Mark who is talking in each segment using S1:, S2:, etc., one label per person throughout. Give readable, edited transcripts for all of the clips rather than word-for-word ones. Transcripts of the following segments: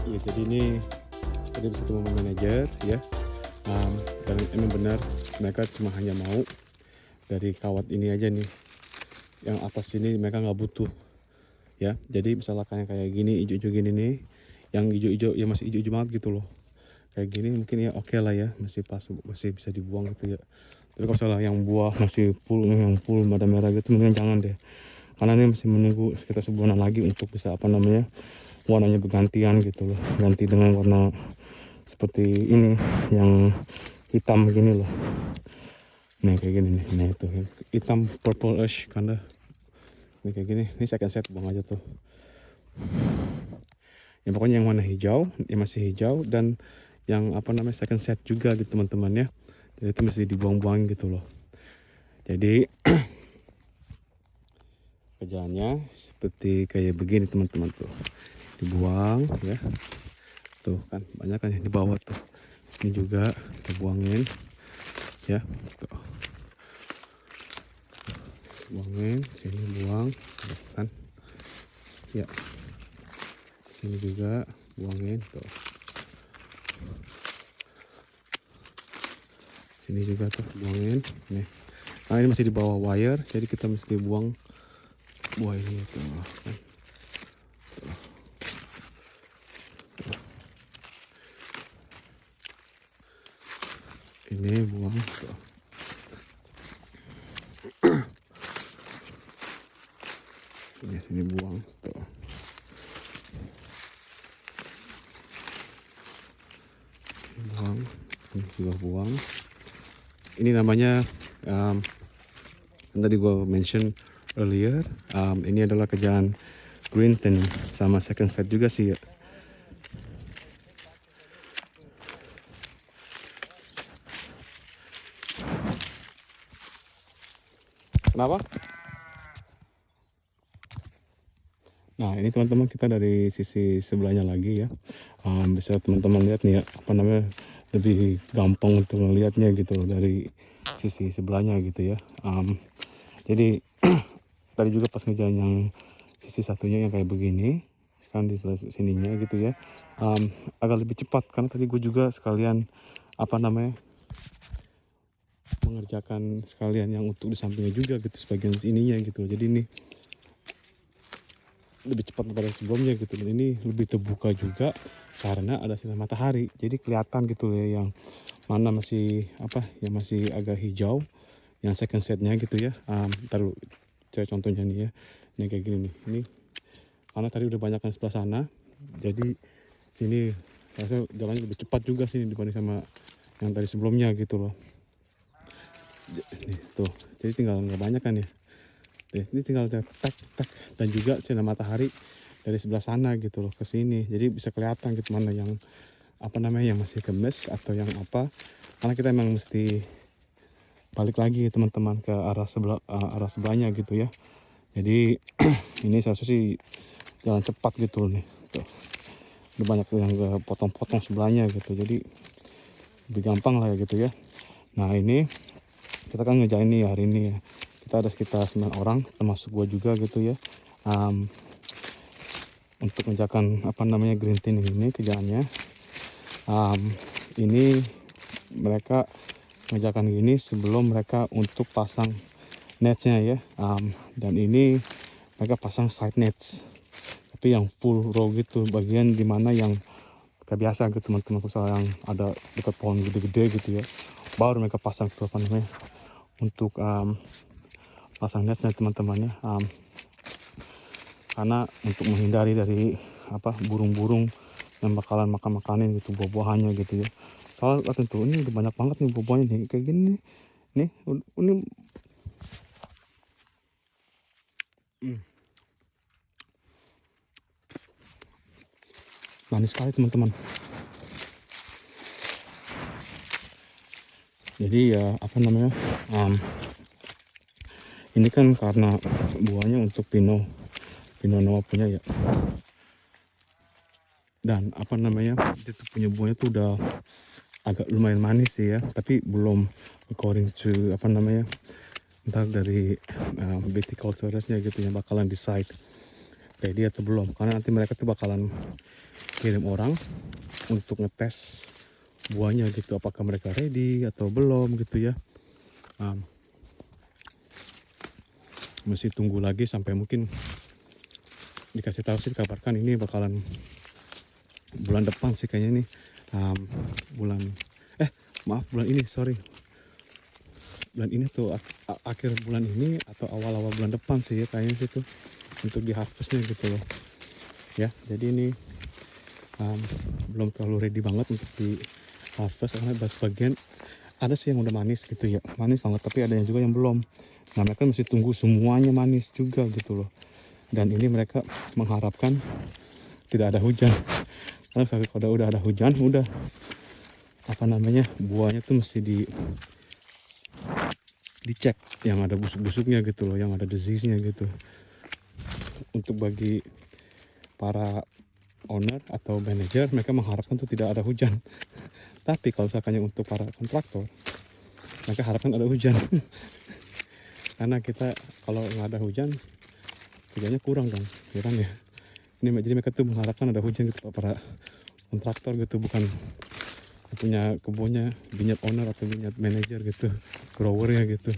S1: Ya, jadi ini tadi bisa ketemu manajer ya. Dan emang benar mereka cuma hanya mau dari kawat ini aja nih, yang atas ini mereka nggak butuh ya. Jadi misalkan kayak gini, hijau-hijau gini nih, yang hijau-hijau ya masih hijau-hijau banget gitu loh, kayak gini mungkin ya oke lah ya, masih pas, masih bisa dibuang gitu ya. Tapi kalau misalnya yang buah masih full, yang full merah-merah gitu, mungkin jangan deh, karena ini masih menunggu sekitar sebulan lagi untuk bisa apa namanya, warnanya bergantian gitu loh, ganti dengan warna seperti ini yang hitam gini loh. Nah kayak gini nih, nah itu hitam purple ash karena ini kayak gini. Ini second set, buang aja tuh ya. Pokoknya yang warna hijau, yang masih hijau, dan yang apa namanya second set juga gitu teman-teman ya. Jadi itu mesti dibuang-buang gitu loh. Jadi kerjaannya seperti kayak begini teman-teman tuh, dibuang ya. Tuh kan banyak kan di bawah tuh, ini juga kita buangin ya. Tuh, buangin sini, buang kan ya, sini juga buangin tuh, sini juga tuh buangin nih. Nah ini masih di bawah wire, jadi kita mesti buang buah ini tuh kan. Ini buang tuh. Sini buang tuh. Buang, ini juga buang. Ini namanya tadi gue mention earlier, ini adalah kerjaan green tin sama second set juga sih ya. Kenapa? Nah ini teman-teman, kita dari sisi sebelahnya lagi ya. Bisa teman-teman lihat nih ya, apa namanya, lebih gampang untuk melihatnya gitu loh dari sisi sebelahnya gitu ya. Jadi tadi juga pas ngerjain yang sisi satunya yang kayak begini kan, di sebelah sininya gitu ya, agak lebih cepat karena tadi gue juga sekalian apa namanya, mengerjakan sekalian yang untuk di sampingnya juga gitu, sebagian ininya gitu. Jadi ini lebih cepat daripada sebelumnya gitu. Dan ini lebih terbuka juga karena ada sinar matahari, jadi kelihatan gitu ya, yang mana masih apa, yang masih agak hijau, yang second setnya gitu ya. Taruh saya contohnya nih ya, ini kayak gini nih, ini karena tadi udah banyak kan sebelah sana, jadi sini rasanya jalannya lebih cepat juga sih dibanding sama yang tadi sebelumnya gitu loh. Nih tuh, jadi tinggal nggak banyak kan ya. Ini tinggal tak tak, dan juga sinar matahari dari sebelah sana gitu loh ke sini, jadi bisa kelihatan gitu mana yang apa namanya, yang masih gemes atau yang apa, karena kita emang mesti balik lagi teman-teman ke arah sebelah, arah sebelahnya gitu ya. Jadi ini seharusnya sih jalan cepat gitu nih tuh. Udah banyak yang ke potong-potong sebelahnya gitu, jadi lebih gampang lah ya gitu ya. Nah ini kita kan ngerjain nih hari ini ya, kita ada sekitar 9 orang termasuk gua juga gitu ya, untuk mengerjakan apa namanya green tin ini kerjaannya. Ini mereka mengerjakan ini sebelum mereka untuk pasang netsnya ya. Dan ini mereka pasang side nets tapi yang full row gitu, bagian dimana yang kayak biasa gitu teman-teman, misalnya yang ada dekat pohon gede-gede gitu ya, baru mereka pasang tuh apa namanya, untuk pasang netsnya teman-teman ya. Karena untuk menghindari dari apa, burung-burung yang bakalan makan-makanin gitu buah-buahannya gitu ya. Soalnya tentu ini udah banyak banget nih buah-buahnya nih kayak gini nih ini manis sekali teman-teman. Jadi ya apa namanya, ini kan karena buahnya untuk Pinot Noir punya ya, dan apa namanya, itu punya buahnya tuh udah agak lumayan manis sih ya, tapi belum according to apa namanya, ntar dari viticulturesnya gitu yang bakalan decide. ready atau belum, karena nanti mereka tuh bakalan kirim orang untuk ngetes buahnya gitu, apakah mereka ready atau belum gitu ya. Mesti tunggu lagi sampai mungkin dikasih tahu sih, dikabarkan ini bakalan bulan depan sih kayaknya nih. Bulan ini, sorry, bulan ini tuh akhir bulan ini atau awal-awal bulan depan sih ya kayaknya sih tuh untuk di harvestnya gitu loh ya. Jadi ini belum terlalu ready banget untuk di harvest, karena sebagian ada sih yang udah manis gitu ya, manis banget, tapi ada yang juga yang belum. Nah mereka mesti tunggu semuanya manis juga gitu loh. Dan ini mereka mengharapkan tidak ada hujan, karena kalau udah ada hujan, udah buahnya tuh mesti dicek yang ada busuk-busuknya gitu loh, yang ada disease-nya gitu. Untuk bagi para owner atau manager, mereka mengharapkan tuh tidak ada hujan. Tapi kalau misalkan untuk para kontraktor, mereka harapkan ada hujan. Karena kita kalau nggak ada hujan, kerjanya kurang dong, ya kan ya. Jadi mereka tuh mengharapkan ada hujan gitu para kontraktor gitu, bukan punya kebunnya, vineyard owner atau vineyard manager gitu, growernya gitu.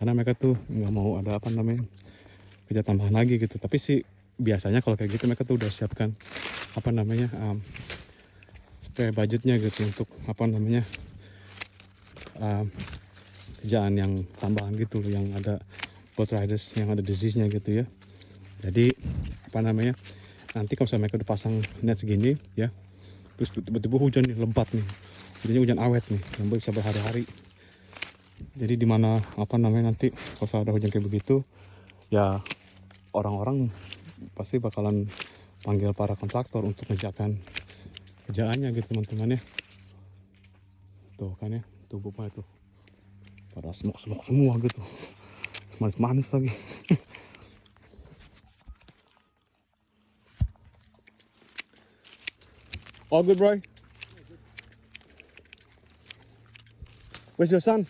S1: Karena mereka tuh nggak mau ada kerja tambahan lagi gitu. Tapi sih biasanya kalau kayak gitu mereka tuh udah siapkan spare budgetnya gitu untuk kerjaan yang tambahan gitu, yang ada botrytis, yang ada disease-nya gitu ya. Jadi nanti kalau misalnya mereka udah pasang net segini ya, terus tiba-tiba hujan nih, lebat nih, jadinya hujan awet nih yang bisa berhari-hari. Jadi dimana nanti kalau ada hujan kayak begitu ya, orang-orang pasti bakalan panggil para kontraktor untuk ngerjakan kerjaannya gitu teman-teman ya. Tuh kan ya, tuh bukanya tuh pada semok-semok semua gitu, manis-manis lagi. All good, bro? Where's your son?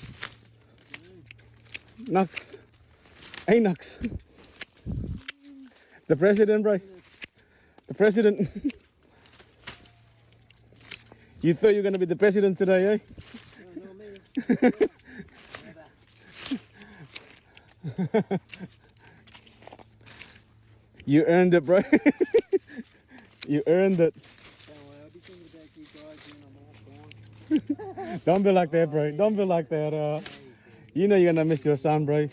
S1: Nux. Hey, Nux. The president, bro. The president. You thought you were gonna be the president today, eh?
S2: No, me.
S1: You earned it, bro. You earned it.
S2: I'll be thinking about you guys when I'm all gone.
S1: Don't be like that, bro. Don't be like that. You know you're gonna miss your son, bro.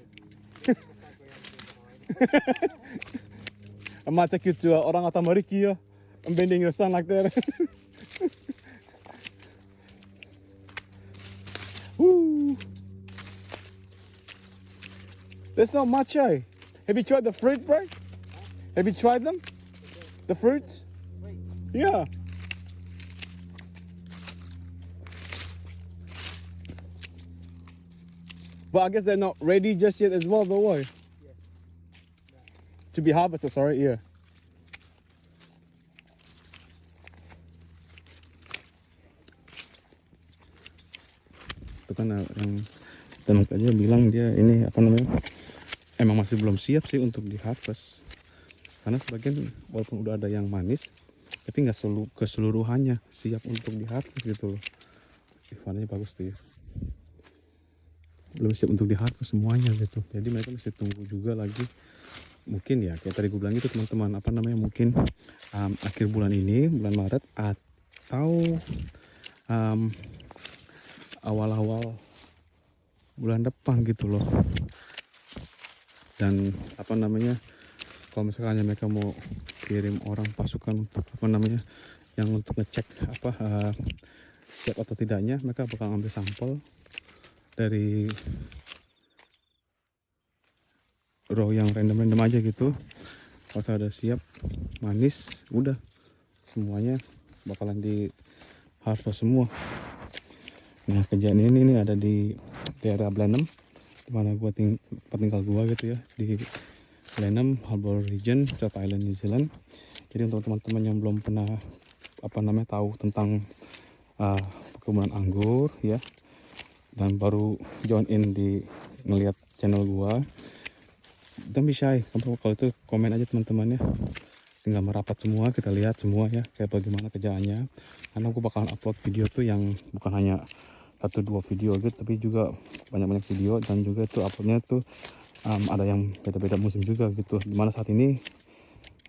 S1: I might take you to Orang Atamariki. I'm bending your son like that. Woo. There's not much, eh? Have you tried the fruit, bro? Have you tried them? The fruits? Yeah. But I guess they're not ready just yet as well, though, why? To be harvested, sorry, yeah. Itu kan yang teman kerja bilang dia ini emang masih belum siap sih untuk di harvest, karena sebagian walaupun udah ada yang manis tapi nggak keseluruhannya siap untuk di harvest gitu loh. Warnanya bagus tuh ya, belum siap untuk di harvest semuanya gitu. Jadi mereka mesti tunggu juga lagi, mungkin ya kayak tadi gue bilang itu teman-teman, mungkin akhir bulan ini, bulan Maret, atau awal-awal bulan depan gitu loh. Dan kalau misalnya mereka mau kirim orang pasukan untuk yang untuk ngecek siap atau tidaknya, mereka bakal ambil sampel dari row yang random aja gitu. Kalau sudah siap manis, udah semuanya bakalan di harvest semua. Nah kerjaan ini ada di daerah Blenheim, dimana gua tinggal gua gitu ya, di Blenheim Harbour Region, South Island, New Zealand. Jadi untuk teman-teman yang belum pernah tahu tentang perkebunan anggur ya, dan baru join in di ngelihat channel gua, don't be shy. Kalau itu komen aja teman-teman ya. Tinggal merapat semua, kita lihat semua ya kayak bagaimana kerjaannya. Karena aku bakalan upload video tuh yang bukan hanya 1-2 video gitu, tapi juga banyak-banyak video, dan juga itu uploadnya tuh ada yang beda-beda musim juga gitu. Dimana saat ini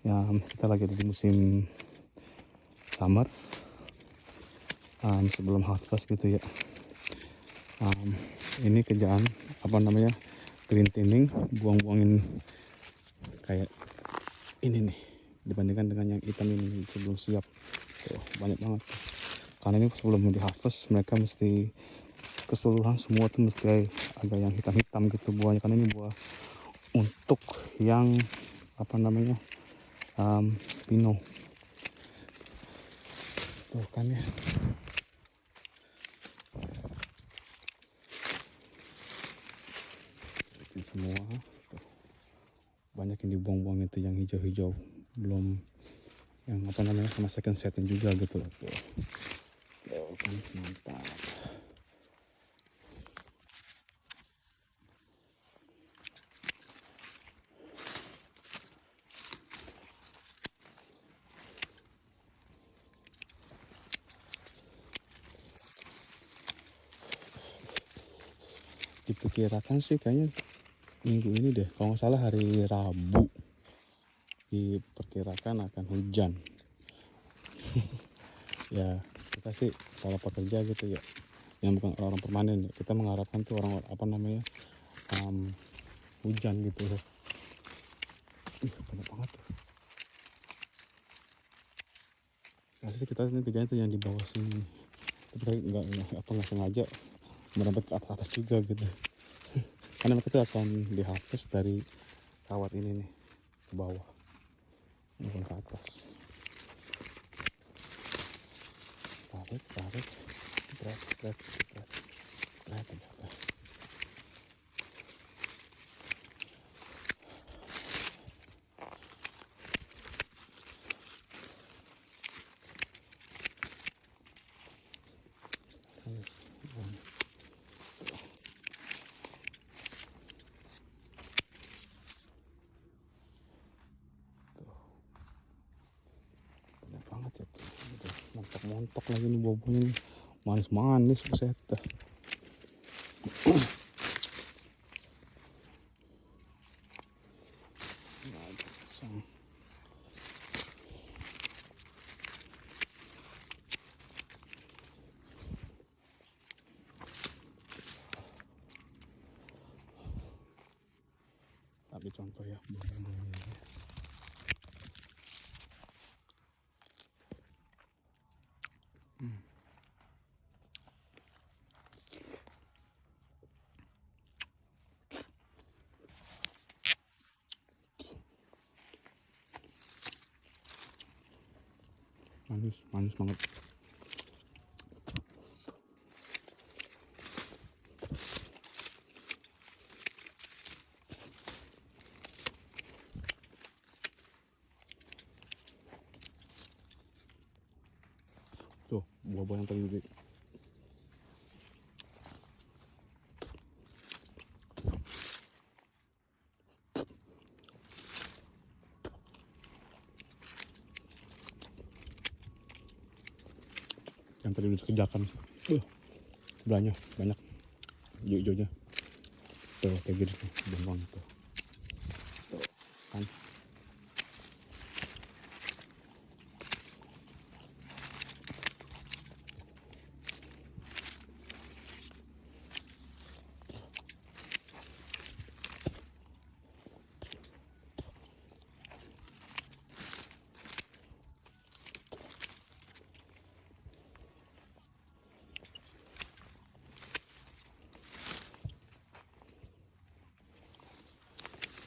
S1: ya kita lagi ada di musim summer, sebelum harvest gitu ya. Ini kerjaan apa namanya, green tinning, buang-buangin kayak ini nih dibandingkan dengan yang hitam ini sebelum siap. Tuh, banyak banget karena ini sebelum di harvest mereka mesti keseluruhan semua tuh mesti ada yang hitam-hitam gitu buahnya, karena ini buah untuk yang apa namanya, pino. Tuh kan ya, ini semua tuh, banyak yang dibuang-buang itu yang hijau-hijau, belum yang apa namanya sama second setnya juga gitu. Tuh kan mantap. Diperkirakan sih kayaknya minggu ini deh, kalau nggak salah hari Rabu diperkirakan akan hujan. Ya kita sih kalau pekerja gitu ya, yang bukan orang-orang permanen ya, kita mengharapkan tuh orang apa namanya, hujan gitu. Banyak banget tuh. Biasanya sih kita ini kerjanya tuh yang di bawah sini, tapi nggak sengaja merembet ke atas juga gitu. Karena mereka tuh akan di harvest dari kawat ini nih ke bawah, bukan ke atas. Tarik berat aja. Banyak banget ya tuh. Montok lagi nih buah-buahnya nih, manis-manis buset dah. Tapi contoh ya buah-buahnya. Manis banget. Tuh buah-buah yang tadi gede. Yang tadi udah dikerjakan, sebelahnya banyak hijau-hijaunya. Tuh kayak gini tuh, buang tuh. Tuh kan.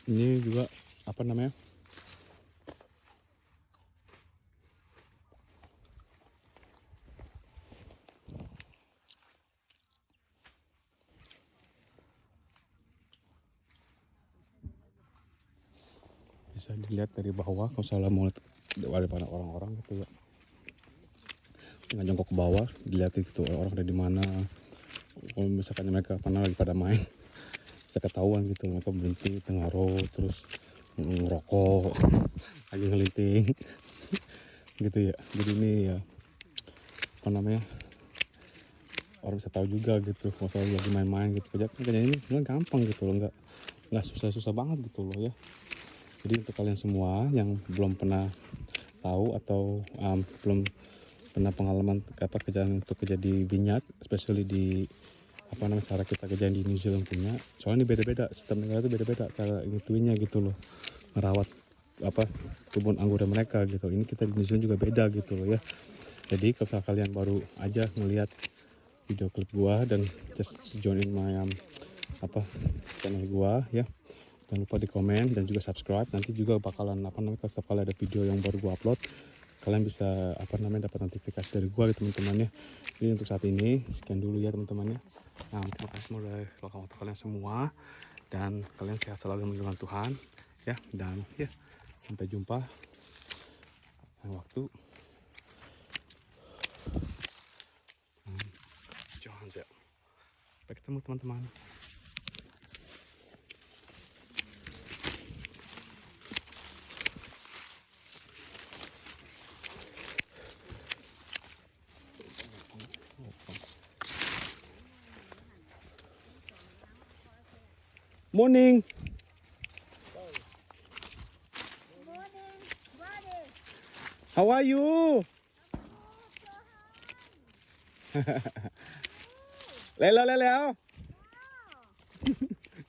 S1: Ini juga apa namanya, bisa dilihat dari bawah kalau salah mau daripada orang-orang gitu ya, nggak jongkok ke bawah dilihat itu orang ada di mana. Kalau misalkan mereka lagi pada main bisa ketahuan gitu mereka berhenti tengah road terus ngerokok lagi ngelinting gitu ya. Jadi ini ya apa namanya, orang bisa tahu juga gitu masalah lagi main-main gitu. Kerjaan ini sebenarnya gampang gitu loh, nggak susah-susah banget gitu loh ya. Jadi untuk kalian semua yang belum pernah tahu atau belum pernah pengalaman apa kerjaan untuk kerja di vineyard, especially di apa namanya cara kita kerja di New Zealand punya, soalnya ini beda-beda, setiap negara itu beda-beda cara ngituinnya gitu loh, merawat apa kebun anggur mereka gitu. Ini kita di New Zealand juga beda gitu loh ya. Jadi kalau kalian baru aja ngelihat video klip gua dan just join in my apa channel gua ya, jangan lupa di komen dan juga subscribe. Nanti juga bakalan apa namanya setiap kali ada video yang baru gua upload, kalian bisa apa namanya dapat notifikasi dari gua gitu teman-teman ya. Jadi untuk saat ini sekian dulu ya teman-teman ya. Nah, terima kasih semua dari waktu kalian semua, dan kalian sehat selalu dengan Tuhan ya. Dan ya sampai jumpa waktu Johannes ya. Sampai ketemu teman-teman. Morning. How are you? Leo, Leo.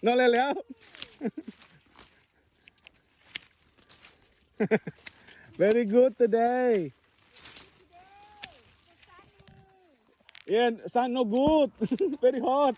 S1: No, Leo. Very good today. Yeah, sun no good. Very hot.